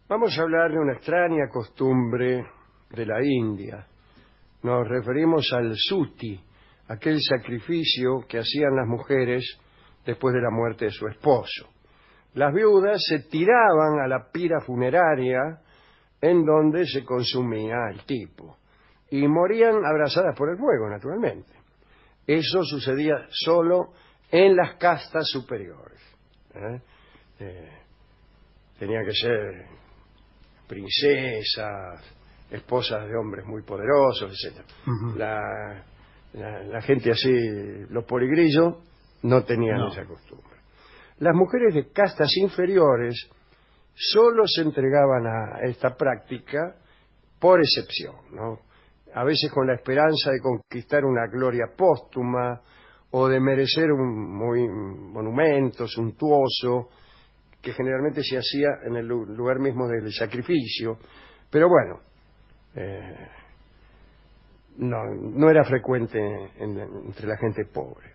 Vamos a hablar de una extraña costumbre de la India. Nos referimos al suti, aquel sacrificio que hacían las mujeres después de la muerte de su esposo. Las viudas se tiraban a la pira funeraria en donde se consumía el tipo y morían abrazadas por el fuego, naturalmente. Eso sucedía solo en las castas superiores. Tenía que ser princesas, esposas de hombres muy poderosos, etc. La gente así, los poligrillos, no tenían esa costumbre. Las mujeres de castas inferiores solo se entregaban a esta práctica por excepción, ¿no? A veces con la esperanza de conquistar una gloria póstuma o de merecer un monumento suntuoso que generalmente se hacía en el lugar mismo del sacrificio. Pero bueno, no era frecuente entre la gente pobre.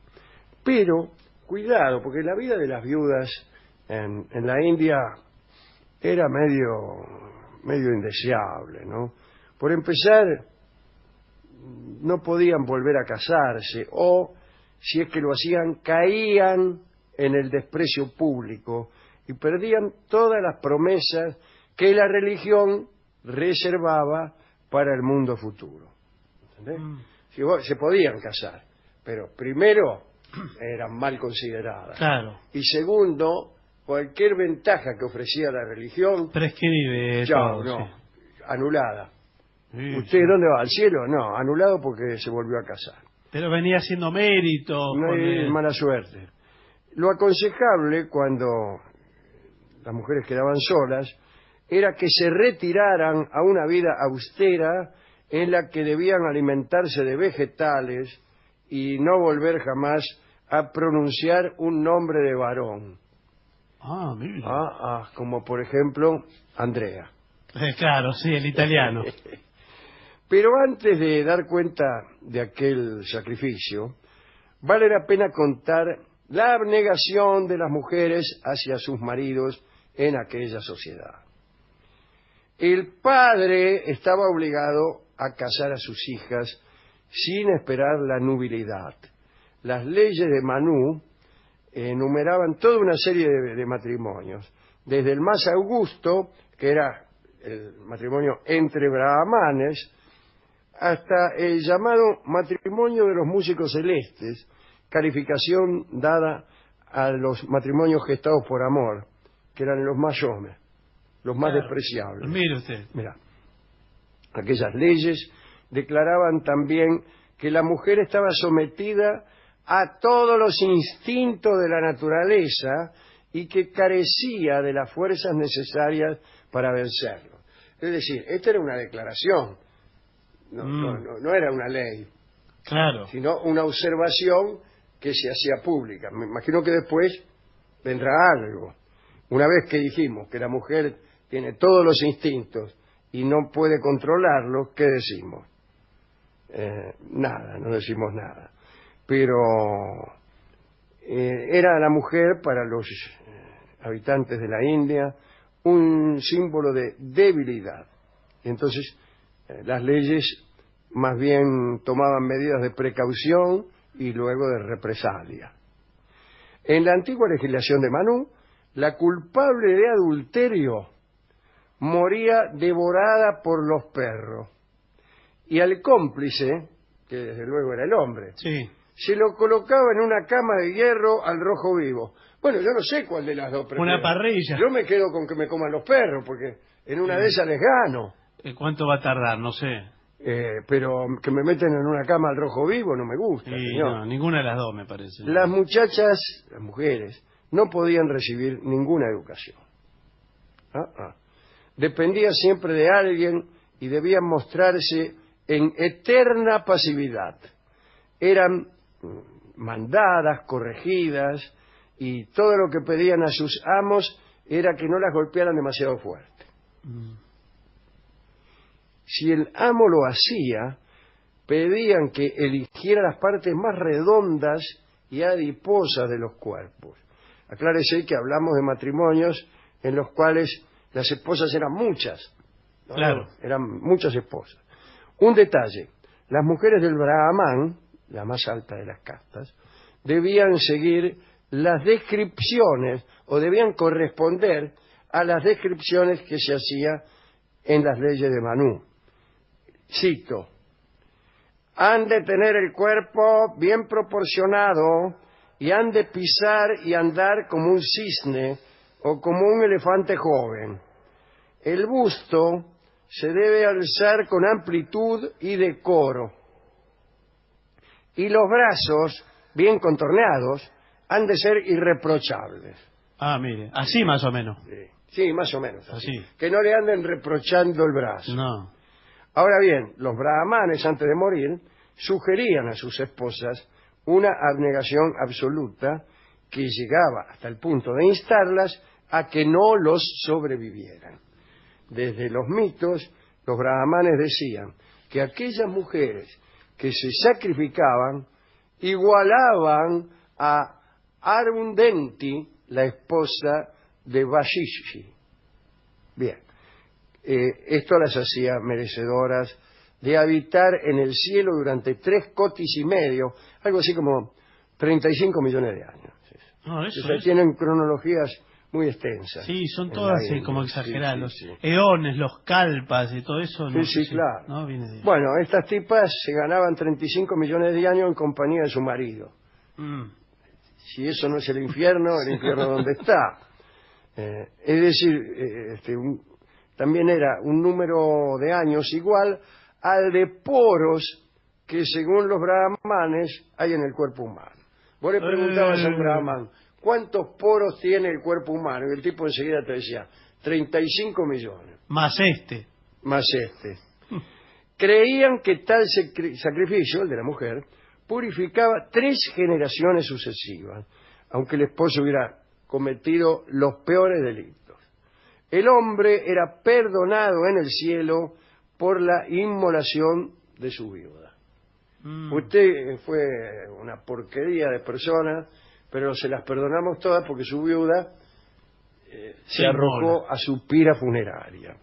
Pero, cuidado, porque la vida de las viudas en la India era medio indeseable, ¿no? Por empezar, no podían volver a casarse, o si es que lo hacían, caían en el desprecio público y perdían todas las promesas que la religión reservaba para el mundo futuro. ¿Entendés? Se podían casar, pero primero eran mal consideradas. Claro. Y segundo, cualquier ventaja que ofrecía la religión prescribe todo, sí. Anulada. Sí, ¿Usted dónde va? ¿Al cielo? No, anulado porque se volvió a casar. Pero venía haciendo mérito. No hay mala suerte. Lo aconsejable cuando las mujeres quedaban solas era que se retiraran a una vida austera en la que debían alimentarse de vegetales y no volver jamás a pronunciar un nombre de varón. Mira. Como por ejemplo Andrea. Claro, sí, el italiano. Pero antes de dar cuenta de aquel sacrificio, vale la pena contar la abnegación de las mujeres hacia sus maridos en aquella sociedad. El padre estaba obligado a casar a sus hijas sin esperar la nubilidad. Las leyes de Manú enumeraban toda una serie de matrimonios, desde el más augusto, que era el matrimonio entre brahmanes, hasta el llamado matrimonio de los músicos celestes, calificación dada a los matrimonios gestados por amor, que eran los más yomes, los más despreciables. Mire usted. Mira, aquellas leyes declaraban también que la mujer estaba sometida a todos los instintos de la naturaleza y que carecía de las fuerzas necesarias para vencerlos. Es decir, esta era una declaración, no era una ley, claro, sino una observación que se hacía pública. Me imagino que después vendrá algo. Una vez que dijimos que la mujer tiene todos los instintos y no puede controlarlos, ¿qué decimos? Nada, no decimos nada. Pero era la mujer, para los habitantes de la India, un símbolo de debilidad. Y entonces las leyes más bien tomaban medidas de precaución y luego de represalia. En la antigua legislación de Manú, la culpable de adulterio moría devorada por los perros. Y al cómplice, que desde luego era el hombre, se lo colocaba en una cama de hierro al rojo vivo. Bueno, yo no sé cuál de las dos prefiero. Una parrilla. Yo me quedo con que me coman los perros, porque en una de esas les gano. ¿Cuánto va a tardar? No sé. Pero que me meten en una cama al rojo vivo no me gusta, señor. No, ninguna de las dos me parece. Las muchachas, las mujeres, no podían recibir ninguna educación. Dependían siempre de alguien y debían mostrarse en eterna pasividad. Eran mandadas, corregidas, y todo lo que pedían a sus amos era que no las golpearan demasiado fuerte. Si el amo lo hacía, pedían que eligiera las partes más redondas y adiposas de los cuerpos. Aclárese que hablamos de matrimonios en los cuales las esposas eran muchas, ¿no? Claro. Eran muchas esposas. Un detalle, las mujeres del Brahman, la más alta de las castas, debían seguir las descripciones o debían corresponder a las descripciones que se hacía en las leyes de Manú. Cito: han de tener el cuerpo bien proporcionado y han de pisar y andar como un cisne o como un elefante joven. El busto se debe alzar con amplitud y decoro. Y los brazos, bien contorneados, han de ser irreprochables. Ah, mire, así más o menos. Sí, más o menos. Así. Que no le anden reprochando el brazo. No. Ahora bien, los brahmanes, antes de morir, sugerían a sus esposas una abnegación absoluta que llegaba hasta el punto de instarlas a que no los sobrevivieran. Desde los mitos, los brahmanes decían que aquellas mujeres que se sacrificaban igualaban a Arundhati, la esposa de Vashishi. Bien, esto las hacía merecedoras de habitar en el cielo durante 3 cotis y medio, algo así como 35 millones de años. No, eso O sea, es. tienen cronologías muy extensas. Sí, son en todas la India. como exageradas. Sí, Los sí. eones, los kalpas y todo eso. No Sí, sé sí, claro. No, viene de... Bueno, estas tipas se ganaban 35 millones de años en compañía de su marido. Si eso no es el infierno ¿dónde está? Es decir, también era un número de años igual al de poros que según los brahmanes hay en el cuerpo humano. Vos le preguntabas a un brahman, ¿cuántos poros tiene el cuerpo humano? Y el tipo enseguida te decía, 35 millones. Más este. Más este. Creían que tal sacrificio, el de la mujer, purificaba 3 generaciones sucesivas, aunque el esposo hubiera cometido los peores delitos. El hombre era perdonado en el cielo por la inmolación de su viuda. Usted fue una porquería de persona, pero se las perdonamos todas porque su viuda se arrojó a su pira funeraria.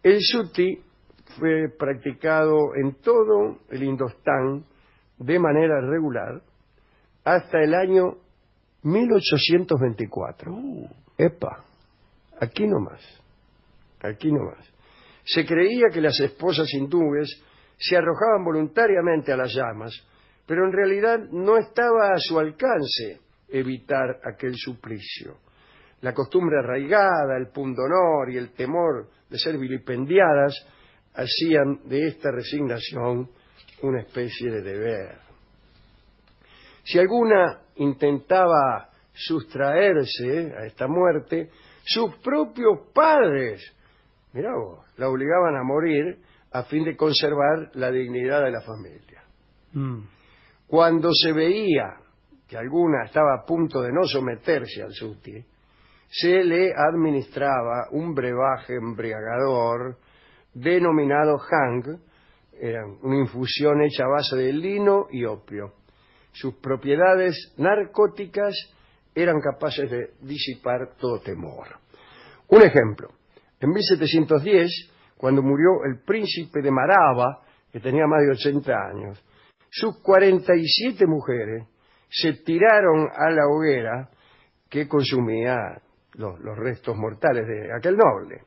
El suti fue practicado en todo el Indostán de manera regular hasta el año 1824. Epa, aquí nomás. Se creía que las esposas hindúes se arrojaban voluntariamente a las llamas, pero en realidad no estaba a su alcance evitar aquel suplicio. La costumbre arraigada, el pundonor y el temor de ser vilipendiadas hacían de esta resignación una especie de deber. Si alguna intentaba sustraerse a esta muerte, sus propios padres, mirá vos, la obligaban a morir a fin de conservar la dignidad de la familia. Cuando se veía que alguna estaba a punto de no someterse al suti, se le administraba un brebaje embriagador denominado hang, era una infusión hecha a base de lino y opio. Sus propiedades narcóticas eran capaces de disipar todo temor. Un ejemplo, en 1710, cuando murió el príncipe de Marava, que tenía más de 80 años, sus 47 mujeres se tiraron a la hoguera que consumía los restos mortales de aquel noble.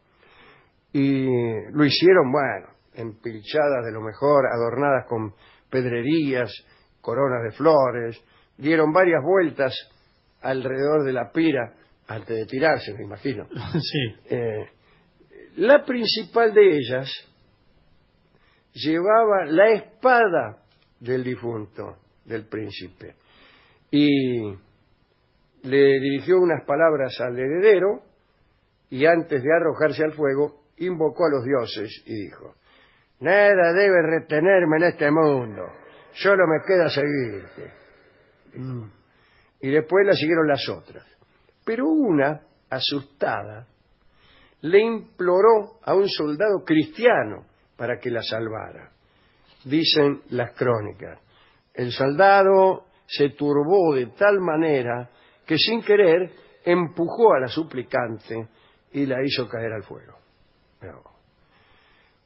Y lo hicieron, bueno, empilchadas de lo mejor, adornadas con pedrerías, coronas de flores, dieron varias vueltas alrededor de la pira antes de tirarse, me imagino. Sí. La principal de ellas llevaba la espada del difunto, del príncipe, y le dirigió unas palabras al heredero y antes de arrojarse al fuego invocó a los dioses y dijo: nada debe retenerme en este mundo, solo me queda seguirte. Y después la siguieron las otras. Pero una, asustada, le imploró a un soldado cristiano para que la salvara. Dicen las crónicas, el soldado se turbó de tal manera que sin querer empujó a la suplicante y la hizo caer al fuego. No.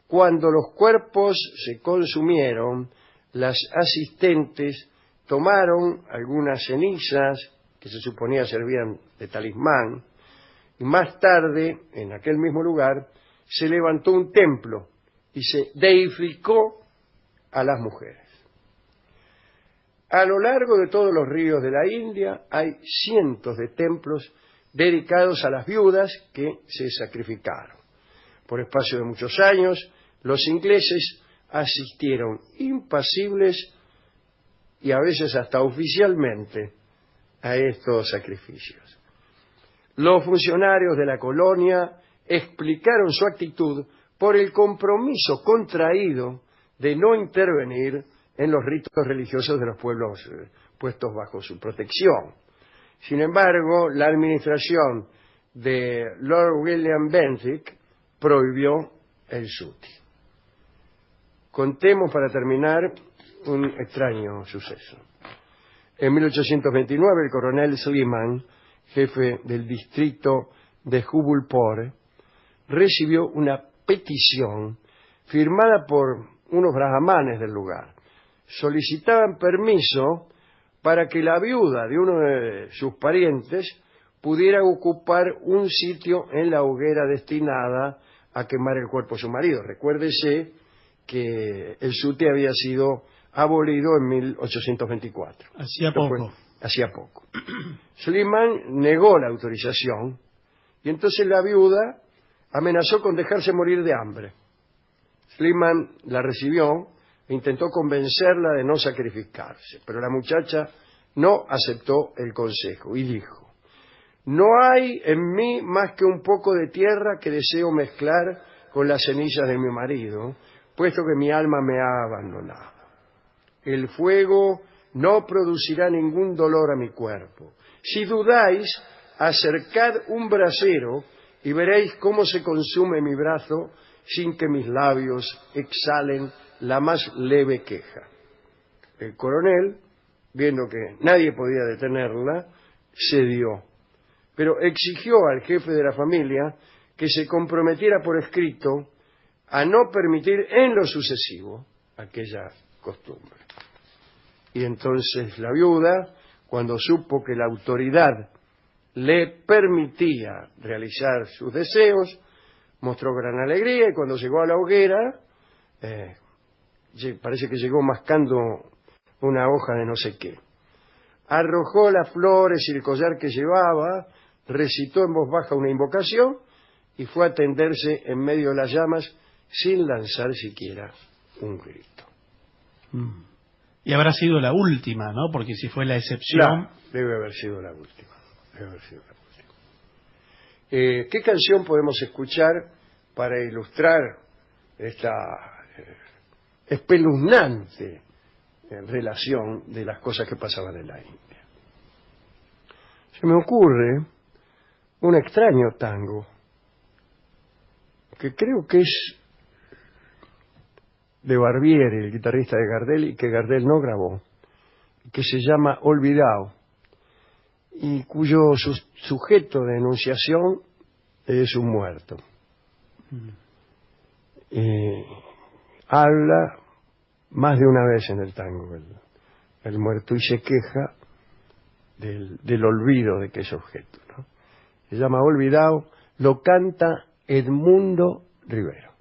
Cuando los cuerpos se consumieron, las asistentes tomaron algunas cenizas que se suponía servían de talismán, y más tarde, en aquel mismo lugar, se levantó un templo y se deificó a las mujeres. A lo largo de todos los ríos de la India hay cientos de templos dedicados a las viudas que se sacrificaron. Por espacio de muchos años, los ingleses asistieron impasibles y a veces hasta oficialmente a estos sacrificios. Los funcionarios de la colonia explicaron su actitud por el compromiso contraído de no intervenir en los ritos religiosos de los pueblos puestos bajo su protección. Sin embargo, la administración de Lord William Bentinck prohibió el suti. Contemos para terminar un extraño suceso. En 1829 el coronel Sliman, jefe del distrito de Jubulpore, recibió una petición firmada por unos brahmanes del lugar. Solicitaban permiso para que la viuda de uno de sus parientes pudiera ocupar un sitio en la hoguera destinada a quemar el cuerpo de su marido. Recuérdese que el sute había sido abolido en 1824. Hacía poco. Sliman negó la autorización y entonces la viuda amenazó con dejarse morir de hambre. Sliman la recibió e intentó convencerla de no sacrificarse, pero la muchacha no aceptó el consejo y dijo: no hay en mí más que un poco de tierra que deseo mezclar con las cenizas de mi marido, puesto que mi alma me ha abandonado. El fuego no producirá ningún dolor a mi cuerpo. Si dudáis, acercad un brasero y veréis cómo se consume mi brazo sin que mis labios exhalen la más leve queja. El coronel, viendo que nadie podía detenerla, cedió, pero exigió al jefe de la familia que se comprometiera por escrito a no permitir en lo sucesivo aquella costumbre. Y entonces la viuda, cuando supo que la autoridad le permitía realizar sus deseos, mostró gran alegría, y cuando llegó a la hoguera, parece que llegó mascando una hoja de no sé qué. Arrojó las flores y el collar que llevaba, recitó en voz baja una invocación y fue a tenderse en medio de las llamas sin lanzar siquiera un grito. Y habrá sido la última, ¿no? Porque si fue la excepción... Claro, debe haber sido la última. ¿Qué canción podemos escuchar para ilustrar esta espeluznante relación de las cosas que pasaban en la India? Se me ocurre un extraño tango que creo que es de Barbieri, el guitarrista de Gardel, y que Gardel no grabó, que se llama Olvidado, y cuyo sujeto de enunciación es un muerto. Habla más de una vez en el tango el muerto y se queja del olvido de que es objeto, ¿no? Se llama Olvidado, lo canta Edmundo Rivero.